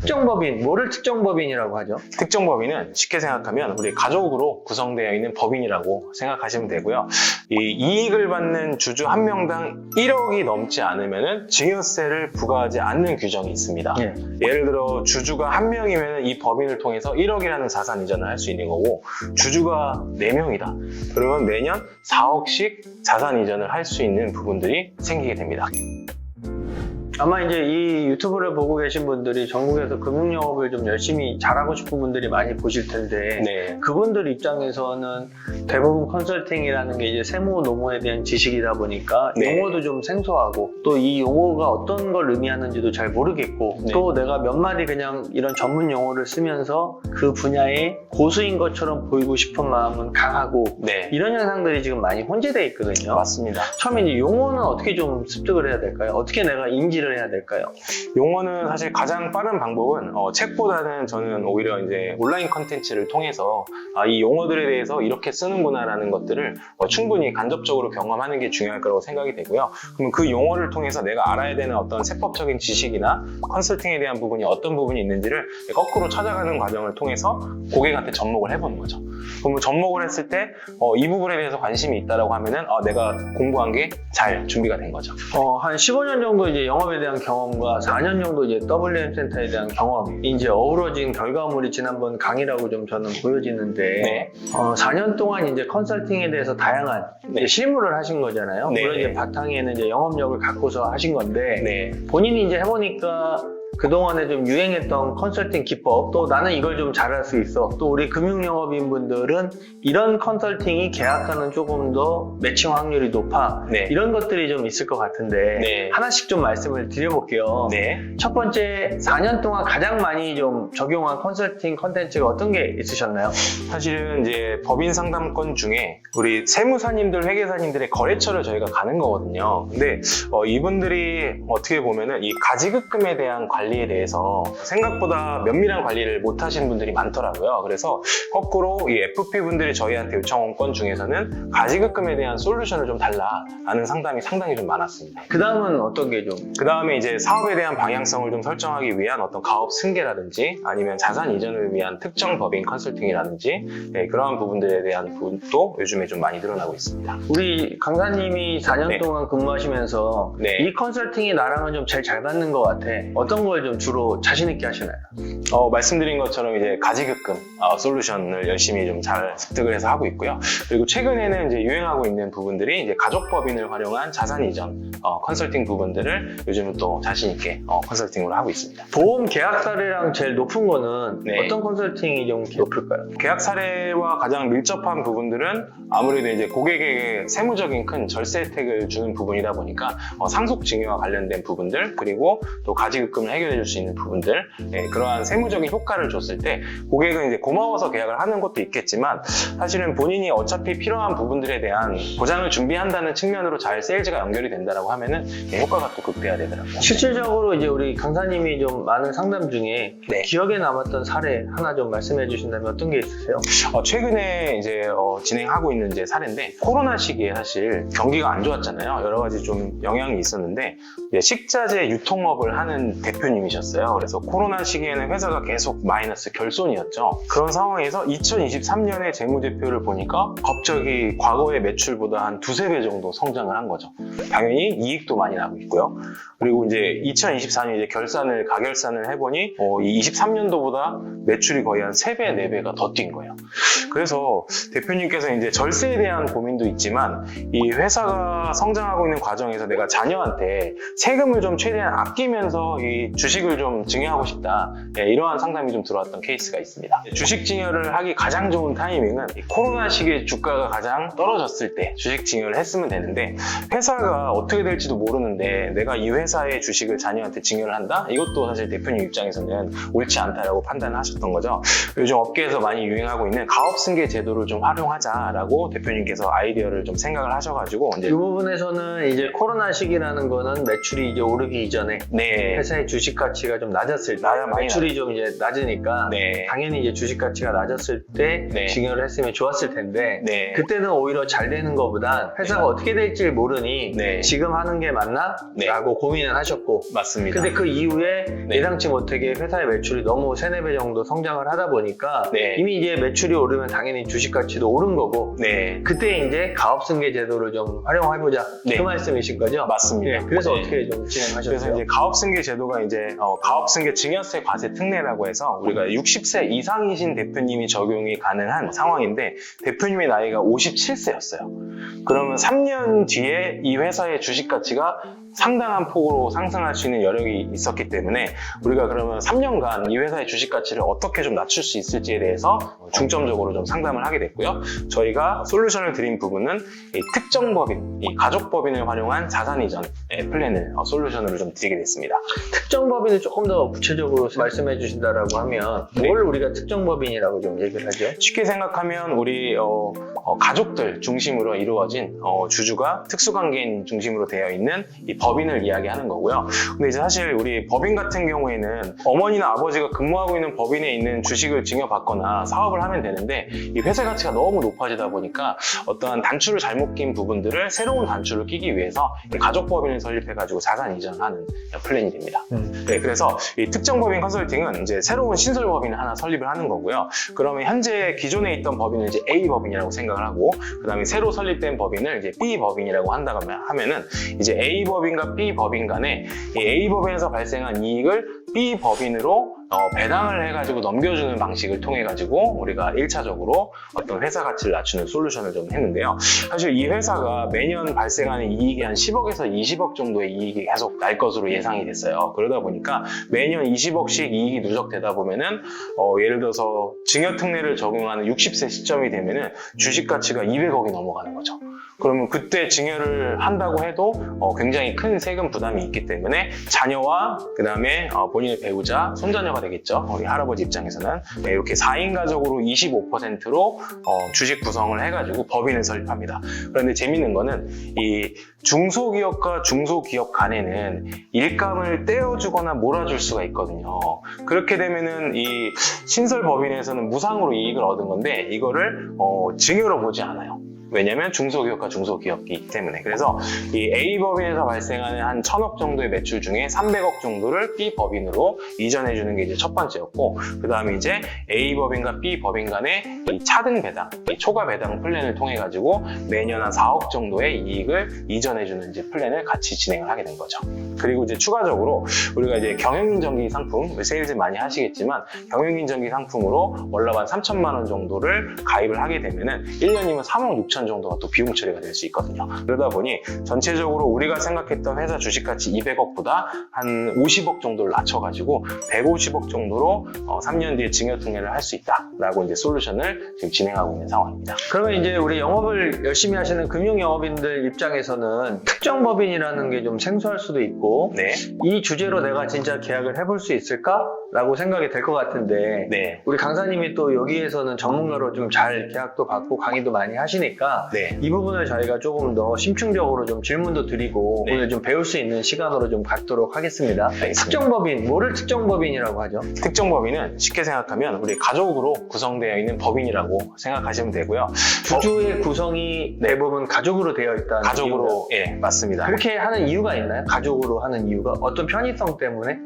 특정법인, 뭐를 특정법인이라고 하죠? 특정법인은 쉽게 생각하면 우리 가족으로 구성되어 있는 법인이라고 생각하시면 되고요. 이 이익을 받는 주주 한 명당 1억이 넘지 않으면 증여세를 부과하지 않는 규정이 있습니다. 예. 예를 들어 주주가 한 명이면 이 법인을 통해서 1억이라는 자산 이전을 할 수 있는 거고, 주주가 4명이다. 그러면 매년 4억씩 자산 이전을 할 수 있는 부분들이 생기게 됩니다. 아마 이제 이 유튜브를 보고 계신 분들이 전국에서 금융영업을 좀 열심히 잘하고 싶은 분들이 많이 보실 텐데, 네. 그분들 입장에서는 대부분 컨설팅이라는 게 이제 세무 노무에 대한 지식이다 보니까 네. 용어도 좀 생소하고, 또 이 용어가 어떤 걸 의미하는지도 잘 모르겠고, 네. 또 내가 몇 마디 그냥 이런 전문 용어를 쓰면서 그 분야의 고수인 것처럼 보이고 싶은 마음은 강하고, 네. 이런 현상들이 지금 많이 혼재되어 있거든요. 맞습니다. 처음에 이제 용어는 어떻게 좀 습득을 해야 될까요? 어떻게 내가 인지를 해야 될까요? 용어는 사실 가장 빠른 방법은 책보다는 저는 오히려 이제 온라인 컨텐츠를 통해서 이 용어들에 대해서 이렇게 쓰는구나라는 것들을 충분히 간접적으로 경험하는 게 중요할 거라고 생각이 되고요. 그러면 그 용어를 통해서 내가 알아야 되는 어떤 세법적인 지식이나 컨설팅에 대한 부분이 어떤 부분이 있는지를 거꾸로 찾아가는 과정을 통해서 고객한테 접목을 해보는 거죠. 그러면 접목을 했을 때 이 부분에 대해서 관심이 있다라고 하면은 내가 공부한 게 잘 준비가 된 거죠. 한 15년 정도 이제 영업에 대한 경험과 4년 정도 이제 WM 센터에 대한 경험이 이제 어우러진 결과물이 지난번 강의라고 좀 저는 보여지는데, 네. 4년 동안 이제 컨설팅에 대해서 다양한 네. 이제 실무를 하신 거잖아요. 네. 물론 이제 바탕에는 이제 영업력을 갖고서 하신 건데, 네. 본인이 이제 해보니까 그동안에 좀 유행했던 컨설팅 기법, 또 나는 이걸 좀 잘할 수 있어, 또 우리 금융영업인 분들은 이런 컨설팅이 계약과는 조금 더 매칭 확률이 높아, 네. 이런 것들이 좀 있을 것 같은데, 네. 하나씩 좀 말씀을 드려볼게요. 네. 첫 번째, 4년 동안 가장 많이 좀 적용한 컨설팅 컨텐츠가 어떤 게 있으셨나요? 사실은 이제 법인 상담권 중에 우리 세무사님들, 회계사님들의 거래처를 저희가 가는 거거든요. 근데 이분들이 어떻게 보면은 이 가지급금에 대한 관리에 대해서 생각보다 면밀한 관리를 못 하시는 분들이 많더라고요. 그래서 거꾸로 이 FP 분들이 저희한테 요청한 건 중에서는 가지급금에 대한 솔루션을 좀 달라라는 상담이 상당히 좀 많았습니다. 그 다음은 어떤 게 좀? 그 다음에 이제 사업에 대한 방향성을 좀 설정하기 위한 어떤 가업 승계라든지 아니면 자산 이전을 위한 특정 법인 컨설팅이라든지 그러한 부분들에 대한 부분도 요즘에 좀 많이 늘어나고 있습니다. 우리 강사님이 4년 네. 동안 근무하시면서 네. 이 컨설팅이 나랑은 좀 제일 잘 맞는 것 같아. 어떤 걸 좀 주로 자신 있게 하시나요? 말씀드린 것처럼 이제 가지급금 솔루션을 열심히 좀 잘 습득을 해서 하고 있고요. 그리고 최근에는 이제 유행하고 있는 부분들이 이제 가족법인을 활용한 자산 이전 컨설팅 부분들을 요즘은 또 자신 있게 컨설팅으로 하고 있습니다. 보험 계약 사례랑 제일 높은 거는 네. 어떤 컨설팅이 좀 높을까요? 계약 사례와 가장 밀접한 부분들은 아무래도 이제 고객에게 세무적인 큰 절세 혜택을 주는 부분이다 보니까 상속증여와 관련된 부분들, 그리고 또 가지급금을 해결해 줄 수 있는 부분들, 그러한 세무적인 효과를 줬을 때 고객은 이제 고마워서 계약을 하는 것도 있겠지만, 사실은 본인이 어차피 필요한 부분들에 대한 보장을 준비한다는 측면으로 잘 세일즈가 연결이 된다라고 하면은 효과가 또 극대화되더라고요. 실질적으로 이제 우리 강사님이 좀 많은 상담 중에 네. 기억에 남았던 사례 하나 좀 말씀해 주신다면 어떤 게 있으세요? 최근에 이제 진행하고 있는 이제 사례인데, 코로나 시기에 사실 경기가 안 좋았잖아요. 여러 가지 좀 영향이 있었는데, 이제 식자재 유통업을 하는 대표님이셨어요. 그래서 코로나 시기에는 회사가 계속 마이너스 결손이었죠. 그런 상황에서 2023년에 재무제표를 보니까 갑자기 과거의 매출보다 한 두세 배 정도 성장을 한 거죠. 당연히 이익도 많이 나고 있고요. 그리고 이제 2024년 이제 가결산을 해보니 이 23년도보다 매출이 거의 한 3배, 4배가 더 뛴 거예요. 그래서 대표님께서 이제 절세에 대한 고민도 있지만, 이 회사가 성장하고 있는 과정에서 내가 자녀한테 세금을 좀 최대한 아끼면서 이 주식을 좀 증여하고 싶다, 이러한 상담이 좀 들어왔던 케이스가 있습니다. 주식 증여를 하기 가장 좋은 타이밍은 이 코로나 시기에 주가가 가장 떨어졌을 때 주식 증여를 했으면 되는데, 회사가 어떻게 될지도 모르는데 내가 이 회사의 주식을 자녀한테 증여를 한다? 이것도 사실 대표님 입장에서는 옳지 않다라고 판단을 하셨던 거죠. 요즘 업계에서 많이 유행하고 있는 가업승계 제도를 좀 활용하자라고 대표님께서 아이디어를 좀 생각을 하셔가지고, 이 부분에서는 이제 코로나 시기라는 거는 매출이 이제 오르기 이전에 네. 회사의 주식 주식 가치가 좀 낮았을 때, 많이 매출이 좀 이제 낮으니까 네. 당연히 이제 주식 가치가 낮았을 때 네. 증여를 했으면 좋았을 텐데 네. 그때는 오히려 잘 되는 것보단 회사가 어떻게 될지 모르니 네. 지금 하는 게 맞나? 네. 라고 고민을 하셨고 맞습니다. 근데 그 이후에 네. 예상치 못하게 회사의 매출이 너무 3-4배 정도 성장을 하다 보니까 네. 이미 이제 매출이 오르면 당연히 주식 가치도 오른 거고 네. 그때 이제 가업승계 제도를 좀 활용해보자 네. 그 말씀이신 거죠? 맞습니다. 네, 그래서 네. 어떻게 좀 진행하셨어요? 그래서 이제 가업승계 제도가 이제 가업승계 증여세 과세 특례라고 해서 우리가 60세 이상이신 대표님이 적용이 가능한 상황인데 대표님의 나이가 57세였어요. 그러면 3년 뒤에 이 회사의 주식 가치가 상당한 폭으로 상승할 수 있는 여력이 있었기 때문에 우리가 그러면 3년간 이 회사의 주식 가치를 어떻게 좀 낮출 수 있을지에 대해서 중점적으로 좀 상담을 하게 됐고요. 저희가 솔루션을 드린 부분은 이 특정 법인, 이 가족 법인을 활용한 자산 이전 플랜을 솔루션으로 좀 드리게 됐습니다. 특정 법인을 조금 더 구체적으로 말씀해 주신다라고 하면 네. 뭘 우리가 특정 법인이라고 좀 얘기를 하죠? 쉽게 생각하면 우리 가족들 중심으로 이루어진 주주가 특수관계인 중심으로 되어 있는 이 법인을 이야기하는 거고요. 근데 이제 사실 우리 법인 같은 경우에는 어머니나 아버지가 근무하고 있는 법인에 있는 주식을 증여받거나 사업을 하면 되는데 이 회사 가치가 너무 높아지다 보니까 어떠한 단추를 잘못 낀 부분들을 새로운 단추를 끼기 위해서 이 가족법인을 설립해가지고 자산 이전하는 플랜이 됩니다. 네, 그래서 이 특정법인 컨설팅은 이제 새로운 신설법인을 하나 설립을 하는 거고요. 그러면 현재 기존에 있던 법인을 이제 A법인이라고 생각을 하고 그 다음에 새로 설립된 법인을 이제 B법인이라고 한다고 하면은 이제 A법인과 B법인 간에 이 A법인에서 발생한 이익을 B법인으로 배당을 해가지고 넘겨주는 방식을 통해가지고 우리가 1차적으로 어떤 회사 가치를 낮추는 솔루션을 좀 했는데요. 사실 이 회사가 매년 발생하는 이익이 한 10억에서 20억 정도의 이익이 계속 날 것으로 예상이 됐어요. 그러다 보니까 매년 20억씩 이익이 누적되다 보면은 예를 들어서 증여특례를 적용하는 60세 시점이 되면은 주식 가치가 200억이 넘어가는 거죠. 그러면 그때 증여를 한다고 해도 굉장히 큰 세금 부담이 있기 때문에 자녀와 그 다음에 본인의 배우자, 손자녀가 되겠죠. 우리 할아버지 입장에서는 네, 이렇게 4인 가족으로 25%로 주식 구성을 해가지고 법인을 설립합니다. 그런데 재밌는 거는 이 중소기업과 중소기업 간에는 일감을 떼어주거나 몰아줄 수가 있거든요. 그렇게 되면은 이 신설법인에서는 무상으로 이익을 얻은 건데 이거를 증여로 보지 않아요. 왜냐면 중소기업과 중소기업이기 때문에. 그래서 이 A법인에서 발생하는 한 1000억 정도의 매출 중에 300억 정도를 B법인으로 이전해주는 게 이제 첫 번째였고, 그 다음에 이제 A법인과 B법인 간의 이 차등 배당, 이 초과 배당 플랜을 통해가지고 매년 한 4억 정도의 이익을 이전해주는 이제 플랜을 같이 진행을 하게 된 거죠. 그리고 이제 추가적으로 우리가 이제 경영인정기 상품, 세일즈 많이 하시겠지만 경영인정기 상품으로 월납 한 3천만 원 정도를 가입을 하게 되면은 1년이면 3억 6천 정도가 또 비용 처리가 될 수 있거든요. 그러다 보니 전체적으로 우리가 생각했던 회사 주식가치 200억보다 한 50억 정도를 낮춰가지고 150억 정도로 3년 뒤에 증여특례를 할 수 있다라고 이제 솔루션을 지금 진행하고 있는 상황입니다. 그러면 이제 우리 영업을 열심히 하시는 금융영업인들 입장에서는 특정 법인이라는 게 좀 생소할 수도 있고 네. 이 주제로 내가 진짜 계약을 해볼 수 있을까? 라고 생각이 될 것 같은데 네. 우리 강사님이 또 여기에서는 전문가로 좀 잘 계약도 받고 강의도 많이 하시니까 네. 이 부분을 저희가 조금 더 심층적으로 좀 질문도 드리고 네. 오늘 좀 배울 수 있는 시간으로 좀 갖도록 하겠습니다. 알겠습니다. 특정법인, 뭐를 특정법인이라고 하죠? 특정법인은 쉽게 생각하면 우리 가족으로 구성되어 있는 법인이라고 생각하시면 되고요. 주주의 구성이 대부분 가족으로 되어 있다는 가족으로, 예, 맞습니다. 그렇게 하는 이유가 있나요? 가족으로 하는 이유가? 어떤 편의성 때문에?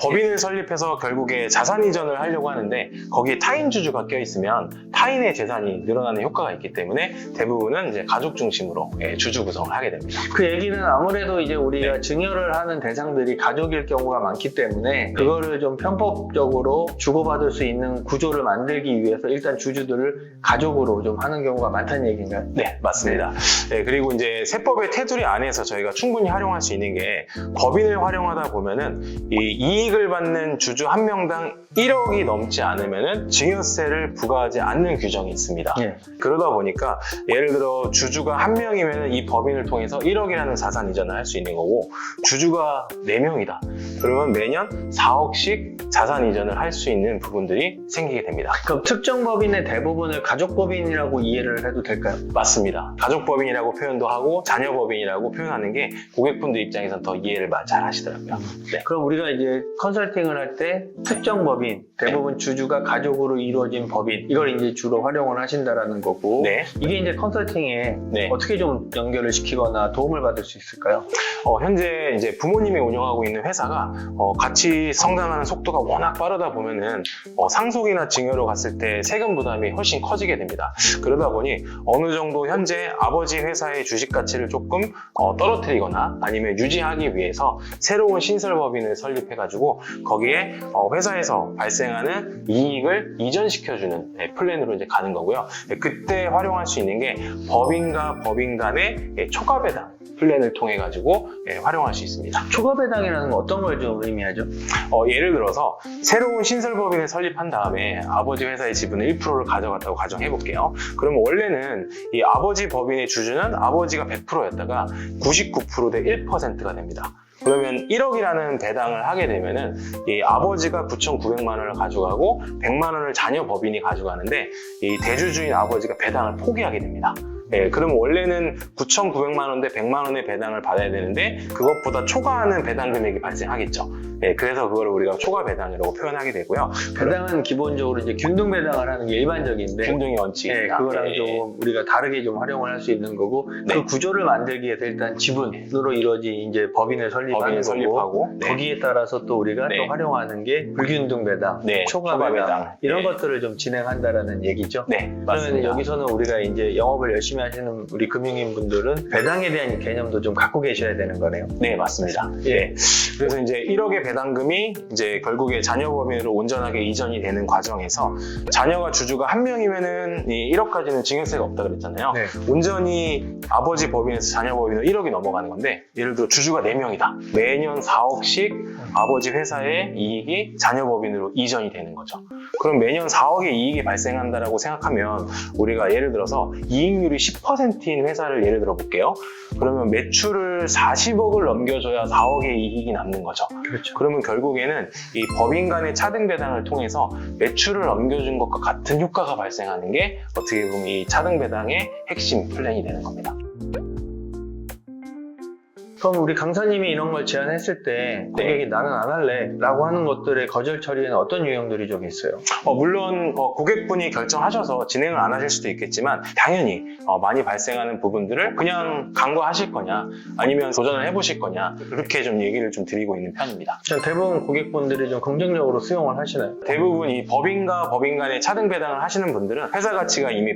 법인을 설립해서 결국에 자산 이전을 하려고 하는데 거기에 타인 주주가 껴있으면 타인의 재산이 늘어나는 효과가 있기 때문에 대부분은 이제 가족 중심으로 주주 구성을 하게 됩니다. 그 얘기는 아무래도 이제 우리가 증여를 하는 대상들이 가족일 경우가 많기 때문에 그거를 좀 편법적으로 주고받을 수 있는 구조를 만들기 위해서 일단 주주들을 가족으로 좀 하는 경우가 많다는 얘기인가요? 네, 맞습니다. 네, 그리고 이제 세법의 테두리 안에서 저희가 충분히 활용할 수 있는 게 법인을 활용하다 보면은 이 이익을 받는 주주 한 명당 1억이 넘지 않으면은 증여세를 부과하지 않는 규정이 있습니다. 예. 그러다 보니까 예를 들어 주주가 1명이면 이 법인을 통해서 1억이라는 자산 이전을 할 수 있는 거고, 주주가 4명이다. 그러면 매년 4억씩 자산 이전을 할 수 있는 부분들이 생기게 됩니다. 그럼 특정 법인의 대부분을 가족법인이라고 이해를 해도 될까요? 맞습니다. 가족법인이라고 표현도 하고 자녀법인이라고 표현하는 게 고객분들 입장에서는 더 이해를 잘 하시더라고요. 네. 그럼 우리가 이제 컨설팅을 할 때 특정 법인, 대부분 주주가 가족으로 이루어진 법인, 이걸 이제 주로 활용을 하신다라는 거고, 네. 이게 이제 컨설팅에 네. 어떻게 좀 연결을 시키거나 도움을 받을 수 있을까요? 현재 이제 부모님이 운영하고 있는 회사가 같이 성장하는 속도가 워낙 빠르다 보면은 상속이나 증여로 갔을 때 세금 부담이 훨씬 커지게 됩니다. 그러다 보니 어느 정도 현재 아버지 회사의 주식 가치를 조금 떨어뜨리거나 아니면 유지하기 위해서 새로운 신설법인을 설립해가지고 거기에 회사에서 발생하는 이익을 이전시켜주는 플랜으로 이제 가는 거고요. 그때 활용할 수 있는 게 법인과 법인 간의 초과배당 플랜을 통해 가지고 활용할 수 있습니다. 초과배당이라는 건 어떤 걸 좀 의미하죠? 예를 들어서 새로운 신설법인을 설립한 다음에 아버지 회사의 지분을 1%를 가져갔다고 가정해 볼게요. 그러면 원래는 이 아버지 법인의 주주는 아버지가 100%였다가 99% 대 1%가 됩니다. 그러면 1억이라는 배당을 하게 되면은 이 아버지가 9,900만 원을 가져가고 100만 원을 자녀 법인이 가져가는데 이 대주주인 아버지가 배당을 포기하게 됩니다. 그럼 원래는 9,900만 원 대 100만 원의 배당을 받아야 되는데 그것보다 초과하는 배당 금액이 발생하겠죠. 그래서 그걸 우리가 초과 배당이라고 표현하게 되고요. 배당은 기본적으로 이제 균등 배당을 하는 게 일반적인데, 균등의 원칙입니다. 그거랑 좀 우리가 다르게 좀 활용을 할 수 있는 거고, 네. 그 구조를 만들기 위해서 일단 지분으로 이루어진 이제 법인을 설립하는 거고, 네. 거기에 따라서 또 우리가 네. 또 활용하는 게 불균등 배당, 네. 초과 초과 배당, 배당. 이런 네. 것들을 좀 진행한다라는 얘기죠. 네, 그러면 맞습니다. 여기서는 우리가 이제 영업을 열심히 하시는 우리 금융인 분들은 배당에 대한 개념도 좀 갖고 계셔야 되는 거네요. 네, 맞습니다. 예. 그래서 이제 1억의 배당금이 이제 결국에 자녀법인으로 온전하게 이전이 되는 과정에서 자녀가 주주가 1명이면은 이 1억까지는 증여세가 없다 그랬잖아요. 네. 온전히 아버지 법인에서 자녀 법인으로 1억이 넘어가는 건데, 예를 들어 주주가 4명이다. 매년 4억씩 아버지 회사의 이익이 자녀 법인으로 이전이 되는 거죠. 그럼 매년 4억의 이익이 발생한다라고 생각하면 우리가 예를 들어서 이익률이 10%인 회사를 예를 들어 볼게요. 그러면 매출을 40억을 넘겨줘야 4억의 이익이 남는 거죠. 그렇죠. 그러면 결국에는 이 법인 간의 차등 배당을 통해서 매출을 넘겨준 것과 같은 효과가 발생하는 게 어떻게 보면 이 차등 배당의 핵심 플랜이 되는 겁니다. 그럼 우리 강사님이 이런 걸 제안했을 때 고객이 나는 안 할래 라고 하는 것들의 거절 처리에는 어떤 유형들이 좀 있어요? 물론 고객분이 결정하셔서 진행을 안 하실 수도 있겠지만 당연히 많이 발생하는 부분들을 그냥 간과하실 거냐 아니면 도전을 해보실 거냐 그렇게 좀 얘기를 좀 드리고 있는 편입니다. 대부분 고객분들이 좀 긍정적으로 수용을 하시나요? 대부분 이 법인과 법인 간의 차등 배당을 하시는 분들은 회사 가치가 이미